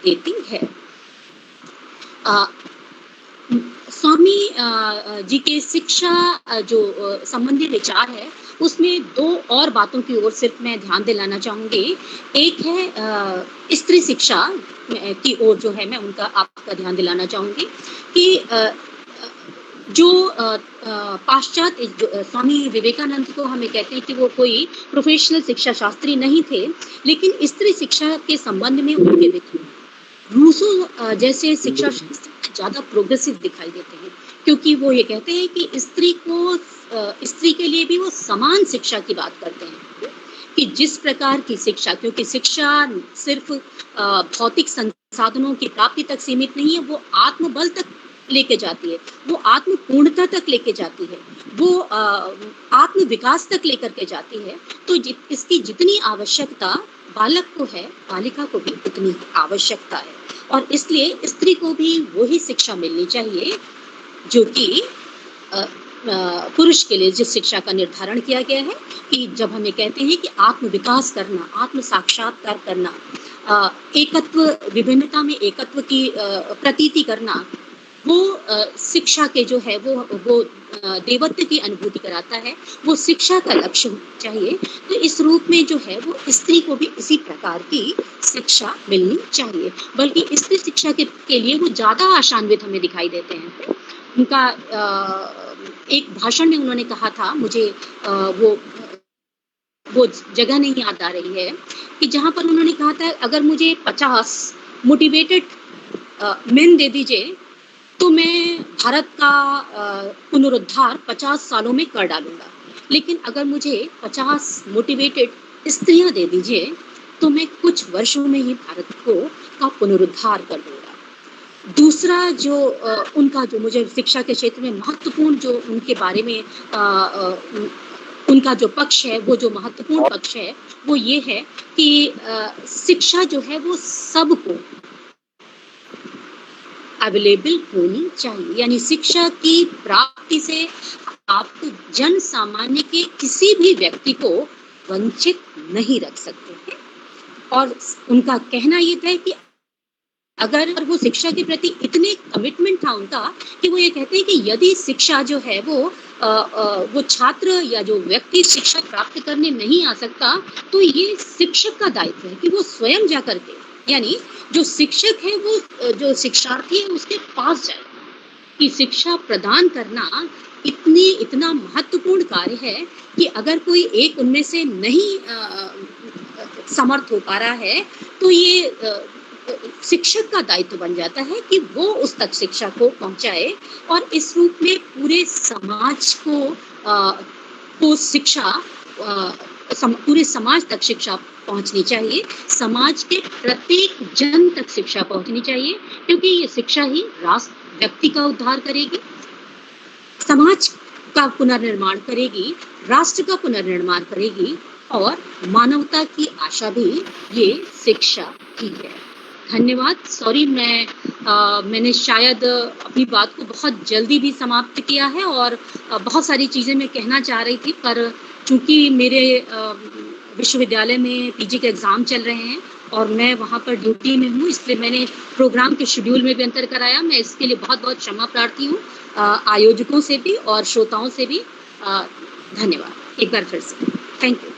देती है। स्वामी जी के शिक्षा जो संबंधी विचार है, उसमें दो और बातों की ओर सिर्फ मैं ध्यान दिलाना चाहूँगी। एक है स्त्री शिक्षा की ओर जो है मैं उनका आपका ध्यान दिलाना चाहूँगी कि जो पाश्चात्य स्वामी विवेकानंद को हमें कहते हैं कि वो कोई प्रोफेशनल शिक्षा शास्त्री नहीं थे, लेकिन स्त्री शिक्षा के संबंध में उनके रूसो जैसे शिक्षा शास्त्र ज़्यादा प्रोग्रेसिव दिखाई देते हैं, क्योंकि वो ये कहते हैं कि स्त्री के लिए भी वो समान शिक्षा की बात करते हैं कि जिस प्रकार की शिक्षा, क्योंकि शिक्षा सिर्फ भौतिक संसाधनों की प्राप्ति तक सीमित नहीं है, वो आत्मबल तक लेके जाती है, वो आत्म पूर्णता तक लेके जाती है, वो आत्म विकास तक लेकर के जाती है। तो इसकी जितनी आवश्यकता बालक को है, बालिका को भी उतनी आवश्यकता है, और इसलिए स्त्री को भी वही शिक्षा मिलनी चाहिए जो कि पुरुष के लिए जिस शिक्षा का निर्धारण किया गया है कि जब हमें कहते हैं कि आत्म विकास करना, आत्म साक्षात्कार करना, एकत्व विभिन्नता में एकत्व की प्रतीति करना, वो शिक्षा के जो है वो देवत्व की अनुभूति कराता है, वो शिक्षा का लक्ष्य होना चाहिए। तो इस रूप में जो है वो स्त्री को भी इसी प्रकार की शिक्षा मिलनी चाहिए, बल्कि स्त्री शिक्षा के लिए वो ज़्यादा आशान्वित हमें दिखाई देते हैं। उनका एक भाषण में उन्होंने कहा था, मुझे वो जगह नहीं याद आ रही है, कि जहाँ पर उन्होंने कहा था अगर मुझे 50 मोटिवेटेड मेन दे दीजिए तो मैं भारत का पुनरुद्धार 50 सालों में कर डालूंगा, लेकिन अगर मुझे 50 मोटिवेटेड स्त्रियां दे दीजिए तो मैं कुछ वर्षों में ही भारत का पुनरुद्धार कर दूंगा। दूसरा जो उनका जो मुझे शिक्षा के क्षेत्र में महत्वपूर्ण जो उनके बारे में उनका जो पक्ष है, वो जो महत्वपूर्ण पक्ष है वो ये है कि शिक्षा जो है वो सबको अवेलेबल होनी चाहिए, यानी शिक्षा की प्राप्ति से आप जन सामान्य के किसी भी व्यक्ति को वंचित नहीं रख सकते हैं। और उनका कहना ये था कि अगर वो शिक्षा के प्रति इतने कमिटमेंट था उनका कि वो ये कहते हैं कि यदि शिक्षा जो है वो छात्र या जो व्यक्ति शिक्षा प्राप्त करने नहीं आ सकता, तो ये शिक्षक का दायित्व है कि वो स्वयं जा करके, यानी जो शिक्षक है वो जो शिक्षार्थी है उसके पास जाए, कि शिक्षा प्रदान करना इतना महत्वपूर्ण कार्य है कि अगर कोई एक उनमें से नहीं समर्थ हो पा रहा है तो ये शिक्षक का दायित्व बन जाता है कि वो उस तक शिक्षा को पहुंचाए, और इस रूप में पूरे समाज को शिक्षा पूरे समाज तक शिक्षा पहुंचनी चाहिए, समाज के प्रत्येक जन तक शिक्षा पहुंचनी चाहिए, क्योंकि ये शिक्षा ही राष्ट्र व्यक्ति का उद्धार करेगी, समाज का पुनर्निर्माण करेगी, राष्ट्र का पुनर्निर्माण करेगी, और मानवता की आशा भी ये शिक्षा ही है। धन्यवाद। सॉरी, मैंने शायद अपनी बात को बहुत जल्दी भी समाप्त किया है और बहुत सारी चीज़ें मैं कहना चाह रही थी, पर चूंकि मेरे विश्वविद्यालय में पीजी के एग्ज़ाम चल रहे हैं और मैं वहाँ पर ड्यूटी में हूँ, इसलिए मैंने प्रोग्राम के शेड्यूल में भी अंतर कराया। मैं इसके लिए बहुत बहुत क्षमा प्रार्थी हूँ आयोजकों से भी और श्रोताओं से भी। धन्यवाद एक बार फिर से। Thank you.